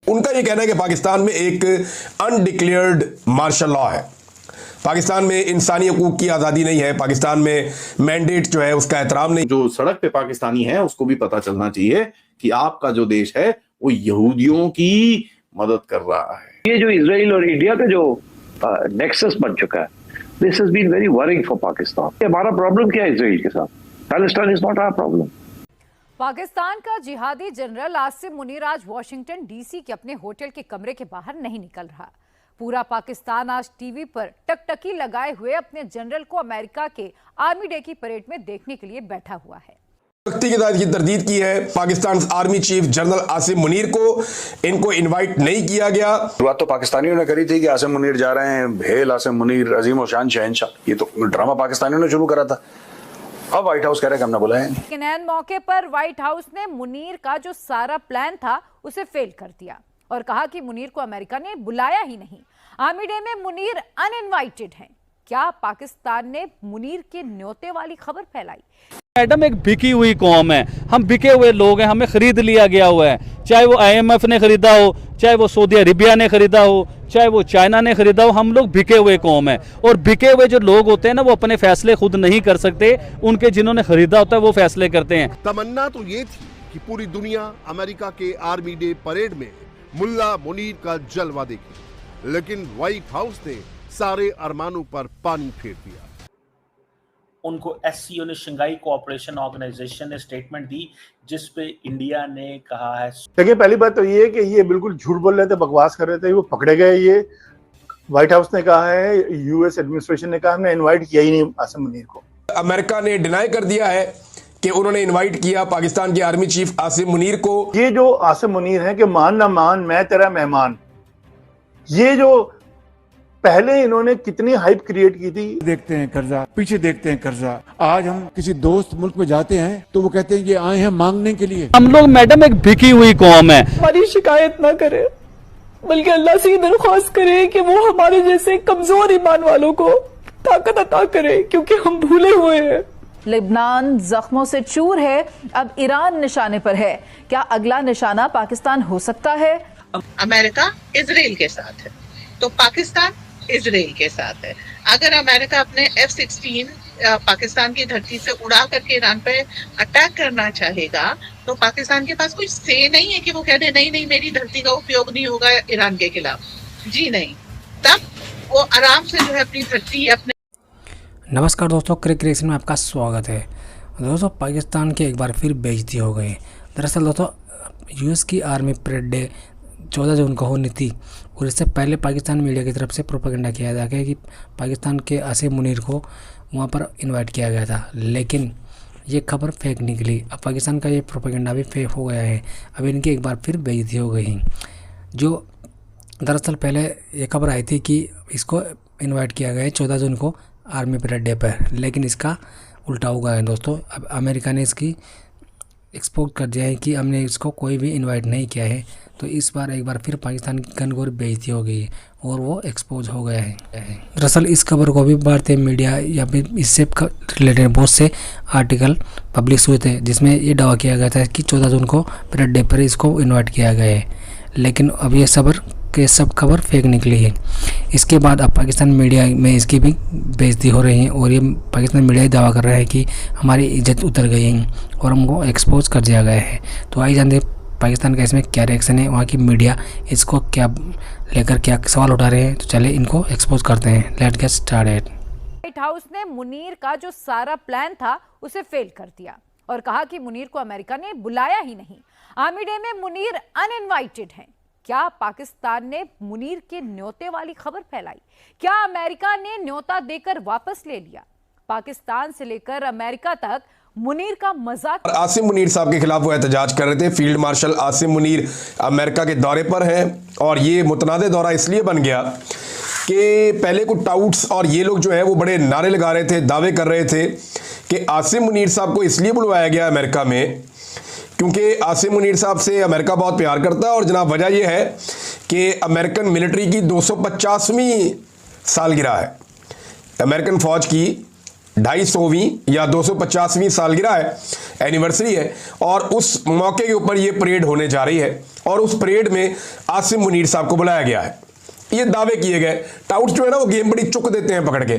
उनका ये कहना है कि पाकिस्तान में एक अनडिक्लेयर्ड मार्शल लॉ है, पाकिस्तान में इंसानी हकूक की आज़ादी नहीं है, पाकिस्तान में मैंडेट जो है उसका एहतराम नहीं। जो सड़क पे पाकिस्तानी है उसको भी पता चलना चाहिए कि आपका जो देश है वो यहूदियों की मदद कर रहा है। ये जो इजराइल और इंडिया का जो नेक्सस बन चुका है, this has been very worrying for Pakistan. हमारा प्रॉब्लम क्या है इजराइल के साथ? Palestine is not our problem. Pakistan का जिहादी जनरल आसिम मुनीर आज वॉशिंगटन डीसी के अपने होटल के कमरे के बाहर नहीं निकल रहा। पूरा पाकिस्तान आज टीवी पर टकटकी लगाए हुए अपने जनरल को अमेरिका के आर्मी डे की परेड में देखने के लिए बैठा हुआ है। सख्ती के साथ ये तरदीद की है Pakistan army chief general Asim Munir को, इनको इनवाइट नहीं किया गया। शुरुआत तो पाकिस्तानियों ने करी थी कि आसिम मुनीर जा रहे हैं, भेल आसिम मुनीर अजीम और शान शहनशाह, ये तो ड्रामा पाकिस्तानियों ने शुरू करा था। अब व्हाइट हाउस कह रहे हैं कि हमने बुलाया नहीं। लेकिन ऐन मौके पर व्हाइट हाउस ने मुनीर का जो सारा प्लान था उसे फेल कर दिया और कहा कि मुनीर को अमेरिका ने बुलाया ही नहीं। आर्मी डे में मुनीर अनइनवाइटेड हैं। क्या पाकिस्तान ने मुनीर के न्योते वाली खबर फैलाई? मैडम, एक बिकी हुई कौम है, हम बिके हुए लोग हैं, हमें खरीद लिया गया हुआ है। चाहे वो IMF ने खरीदा हो, चाहे वो सऊदी अरेबिया ने खरीदा हो, चाहे वो चाइना ने खरीदा हो, हम लोग बिके हुए कौम है। और बिके हुए जो लोग होते हैं ना, वो अपने फैसले खुद नहीं कर सकते, उनके जिन्होंने खरीदा होता है वो फैसले करते हैं। तमन्ना तो ये थी कि पूरी दुनिया अमेरिका के आर्मी डे परेड में मुल्ला मुनीर का जलवा देखे, लेकिन व्हाइट हाउस ने सारे अरमानों पर पानी फेर दिया। उनको SCO ने, शंघाई कोऑपरेशन ऑर्गेनाइजेशन ने स्टेटमेंट दी जिस पे इंडिया ने कहा है। देखिए, पहली बात तो ये है कि ये बिल्कुल झूठ बोल रहे थे, बकवास कर रहे थे, वो पकड़े गए। ये व्हाइट हाउस ने कहा है, US एडमिनिस्ट्रेशन ने कहा हमने इनवाइट किया ही नहीं आसिम मुनीर को। अमेरिका ने डिनाई कर दिया है कि उन्होंने इनवाइट किया पाकिस्तान के आर्मी चीफ आसिम मुनीर को। ये जो आसिम मुनीर है कि मान ना मान मैं तेरा मेहमान, ये जो पहले इन्होंने कितनी हाइप क्रिएट की थी। देखते हैं कर्जा, पीछे देखते हैं कर्जा। आज हम किसी दोस्त मुल्क में जाते हैं तो वो कहते हैं ये आए हैं मांगने के लिए। हम लोग मैडम एक बिकी हुई कौम है। हमारी शिकायत ना करे, बल्कि अल्लाह से दरख्वास्त करे कि वो हमारे जैसे कमजोर ईमान वालों को ताकत अता करे, क्योंकि हम भूले हुए हैं। लेबनान जख्मों से चूर है, अब ईरान निशाने पर है। क्या अगला निशाना पाकिस्तान हो सकता है? अमेरिका इजराइल के साथ है तो पाकिस्तान इजराइल के साथ है। अगर अमेरिका अपने F-16 पाकिस्तान की धरती से उड़ा करके ईरान पे अटैक करना चाहेगा तो पाकिस्तान के पास कोई से नहीं है कि वो कह दे नहीं नहीं मेरी धरती का उपयोग नहीं होगा ईरान के खिलाफ। जी नहीं, तब वो आराम से जो है अपनी धरती अपने। नमस्कार दोस्तों, क्रिक क्रिएशन में आपका स्वागत है। दोस्तों, पाकिस्तान की एक बार फिर बेइज्जती हो गई। दरअसल दोस्तों, US की आर्मी परेड डे 14 जून को होनी थी और इससे पहले पाकिस्तान मीडिया की तरफ से प्रोपेगेंडा किया जा गया कि पाकिस्तान के आसिम मुनीर को वहां पर इनवाइट किया गया था, लेकिन ये खबर फेक निकली। अब पाकिस्तान का ये प्रोपेगेंडा भी फेक हो गया है। अब इनकी एक बार फिर बेइज्जती हो गई। जो दरअसल पहले ये खबर आई थी कि इसको इन्वाइट किया गया है 14 जून को आर्मी परेड डे पर, लेकिन इसका उल्टा हो गया है दोस्तों। अब अमेरिका ने इसकी एक्सपोज कर दिया है कि हमने इसको कोई भी इनवाइट नहीं किया है। तो इस बार एक बार फिर पाकिस्तान की घनघोर बेइज्जती हो गई और वो एक्सपोज हो गया है। दरअसल इस खबर को भी भारतीय मीडिया या फिर इससे रिलेटेड बहुत से आर्टिकल पब्लिश हुए थे जिसमें ये दावा किया गया था कि 14 जून को परेड डे पर इसको इन्वाइट किया गया है, लेकिन अब ये सब खबर फेक निकली है। इसके बाद अब पाकिस्तान मीडिया में इसकी भी बेइज्जती हो रही है और ये पाकिस्तान मीडिया ही दावा कर रहा है कि हमारी इज्जत उतर गई है और हमको एक्सपोज कर दिया गया है। तो आइए जानते पाकिस्तान का इसमें क्या रिएक्शन है, वहाँ की मीडिया इसको क्या लेकर क्या सवाल उठा रहे हैं। तो चले इनको एक्सपोज करते हैं। Let's get started. White house ने मुनीर का जो सारा प्लान था उसे फेल कर दिया और कहा कि मुनीर को अमेरिका ने बुलाया ही नहीं। आर्मी डे में मुनीर अनइनवाइटेड हैं। क्या पाकिस्तान ने मुनीर के न्योते वाली खबर फैलाई? क्या अमेरिका ने न्योता देकर वापस ले लिया? पाकिस्तान से लेकर अमेरिका तक मुनीर का मजाक। आसिम मुनीर साहब के खिलाफ वो एहतजाज कर रहे थे। Field marshal Asim Munir America के दौरे पर हैं और ये मुतनाज़ दौरा इसलिए बन गया कि पहले कुछ टाउट्स और ये लोग जो है वो बड़े नारे लगा रहे थे, दावे कर रहे थे कि आसिम मुनीर साहब को इसलिए बुलवाया गया अमेरिका में क्योंकि आसिम मुनीर साहब से अमेरिका बहुत प्यार करता है। और जनाब वजह यह है कि अमेरिकन मिलिट्री की 250वीं सालगिरह है। अमेरिकन फ़ौज की 250वीं या 250वीं सालगिरह है, एनिवर्सरी है, और उस मौके के ऊपर ये परेड होने जा रही है और उस परेड में आसिम मुनीर साहब को बुलाया गया है। ये दावे किए गए। टाउट्स जो है ना वो गेम बड़ी चुक देते हैं पकड़ के।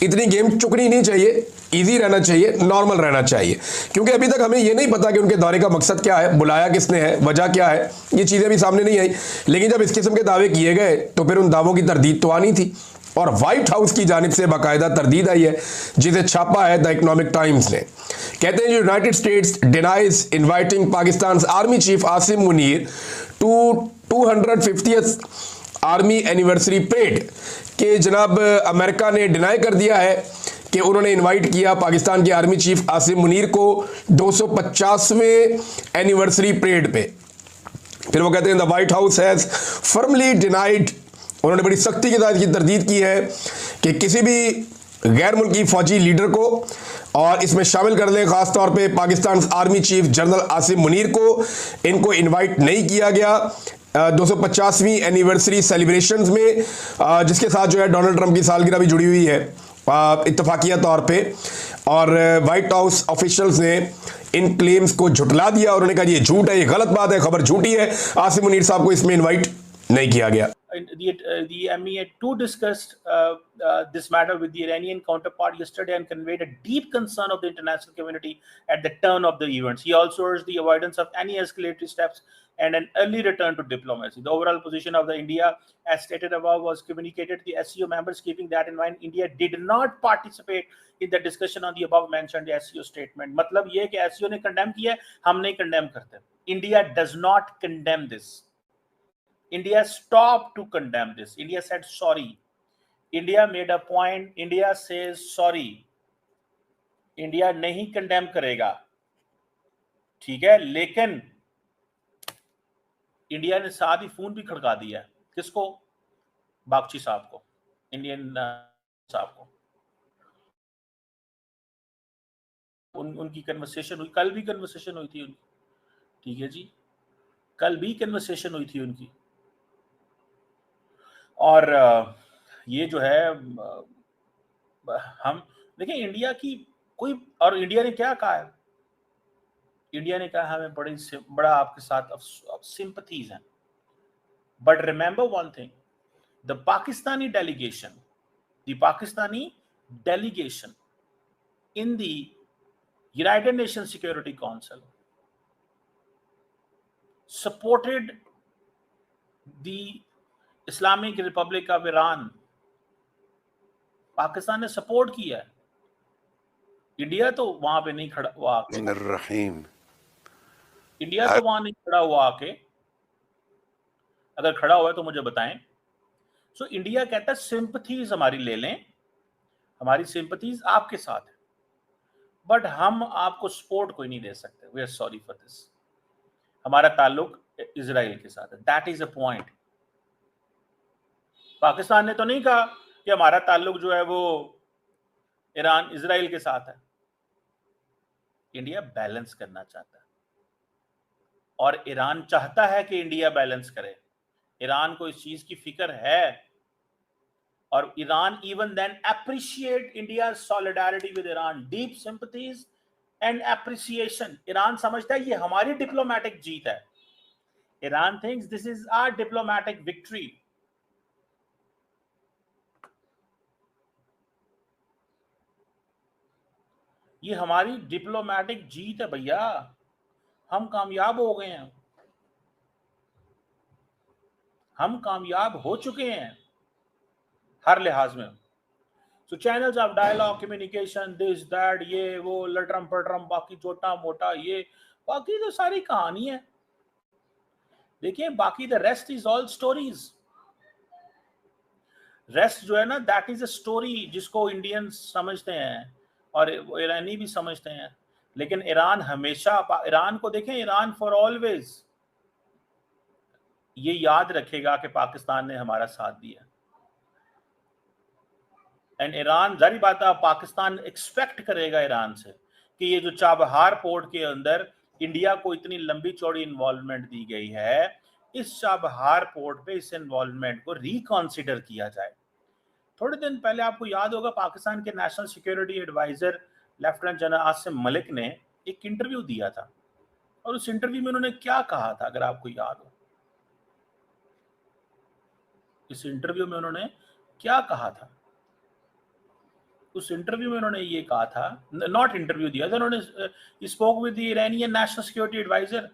इतनी गेम चुकनी नहीं चाहिए, इजी रहना चाहिए, नॉर्मल रहना चाहिए, क्योंकि अभी तक हमें ये नहीं पता कि उनके दौरे का मकसद क्या है, बुलाया किसने है, वजह क्या है, ये चीज़ें भी सामने नहीं आई। लेकिन जब इस किस्म के दावे किए गए तो फिर उन दावों की तरदीद तो आनी थी, और व्हाइट हाउस की जानिब से बाकायदा तरदीद आई है, जिसे छापा है द इकोनॉमिक टाइम्स ने। कहते हैं United States denies inviting Pakistan army chief Asim Munir to 250th army anniversary parade के जनाब अमेरिका ने डिनाई कर दिया है कि उन्होंने इनवाइट किया पाकिस्तान के आर्मी चीफ आसिम मुनीर को 250वें एनिवर्सरी परेड पे। फिर वो कहते हैं the white house has firmly denied, उन्होंने बड़ी सख्ती के साथ ये तरदीद की है कि किसी भी गैर मुल्की फौजी लीडर को, और इसमें शामिल कर लें खास तौर पे Pakistan army chief general Asim Munir को, इनको इनवाइट नहीं किया गया 250वीं एनिवर्सरी सेलिब्रेशंस में, जिसके साथ जो है डोनाल्ड ट्रंप की सालगिरह भी जुड़ी हुई है इत्तफाकिया तौर पे। और वाइट हाउस ऑफिशियल्स ने इन क्लेम्स को झुटला दिया। उन्होंने कहा ये झूठ है, ये गलत बात है, खबर झूठी है, आसिम मुनीर साहब को इसमें इनवाइट नहीं किया गया। The MEA too discussed this matter with the Iranian counterpart yesterday and conveyed a deep concern of the international community at the turn of the events. He also urged the avoidance of any escalatory steps and an early return to diplomacy. The overall position of the India, as stated above, was communicated to the SCO members. Keeping that in mind, India did not participate in the discussion on the above mentioned SCO statement. मतलब ये कि SCO ने condemn किया, हम नहीं condemn करते. India does not condemn this. India stopped to condemn this. India said sorry. India made a point. India says sorry. India नहीं condemn करेगा, ठीक है, लेकिन इंडिया ने साथ ही फोन भी खड़का दिया है। किसको? बागची साहब को, इंडियन साहब को। उनकी कन्वर्सेशन हुई, कल भी कन्वर्सेशन हुई थी उनकी, ठीक है जी, कल भी कन्वर्सेशन हुई थी उनकी। और ये जो है हम देखिए इंडिया की कोई, और इंडिया ने क्या कहा है, इंडिया ने कहा हमें बड़ा आपके साथ सिंपथीज हैं, but remember one thing, the Pakistani delegation in the United nation security council supported the Islamic Republic of Iran. Pakistan ने सपोर्ट किया है, इंडिया तो वहां पे नहीं खड़ा हुआ आके, इंडिया तो वहां नहीं खड़ा हुआ आके, अगर खड़ा हुआ है तो मुझे बताएं। सो इंडिया कहता है सिंपथीज हमारी ले लें, हमारी सिंपथीज आपके साथ है, बट हम आपको सपोर्ट कोई नहीं दे सकते, we are sorry for this. हमारा ताल्लुक इजराइल के साथ है, that is a point. Pakistan ने तो नहीं कहा कि हमारा ताल्लुक जो है वो ईरान इजराइल के साथ है। इंडिया बैलेंस करना चाहता है और ईरान चाहता है कि इंडिया बैलेंस करे। ईरान को इस चीज की फिक्र है, और Iran even then appreciate India solidarity with Iran, deep sympathies and appreciation. Iran समझता है ये हमारी डिप्लोमेटिक जीत है। Iran thinks this is our diplomatic victory. ये हमारी डिप्लोमेटिक जीत है भैया, हम कामयाब हो गए हैं, हम कामयाब हो चुके हैं हर लिहाज में। So channels of dialogue, communication, this that, ये वो लटरम पटरम, बाकी छोटा मोटा, ये बाकी तो सारी कहानी है। देखिए बाकी the rest is all stories. Rest जो है ना, दैट इज अ स्टोरी जिसको इंडियंस समझते हैं और ईरानी भी समझते हैं। लेकिन ईरान हमेशा, ईरान को देखें, ईरान फॉर ऑलवेज ये याद रखेगा कि पाकिस्तान ने हमारा साथ दिया। एंड ईरान, जारी बात है, पाकिस्तान एक्सपेक्ट करेगा ईरान से कि ये जो चाबहार पोर्ट के अंदर इंडिया को इतनी लंबी चौड़ी इन्वॉल्वमेंट दी गई है, इस चाबहार पोर्ट पे इस इन्वॉल्वमेंट को रिकॉन्सिडर किया जाए। थोड़े दिन पहले आपको याद होगा पाकिस्तान के national security adviser lieutenant general Asim Malik ने एक इंटरव्यू दिया था, और उस इंटरव्यू में उन्होंने क्या कहा था अगर आपको याद हो? इस इंटरव्यू में उन्होंने क्या कहा था? उस इंटरव्यू में उन्होंने ये कहा था, नॉट इंटरव्यू दिया था, उन्होंने spoke with the Iranian national security adviser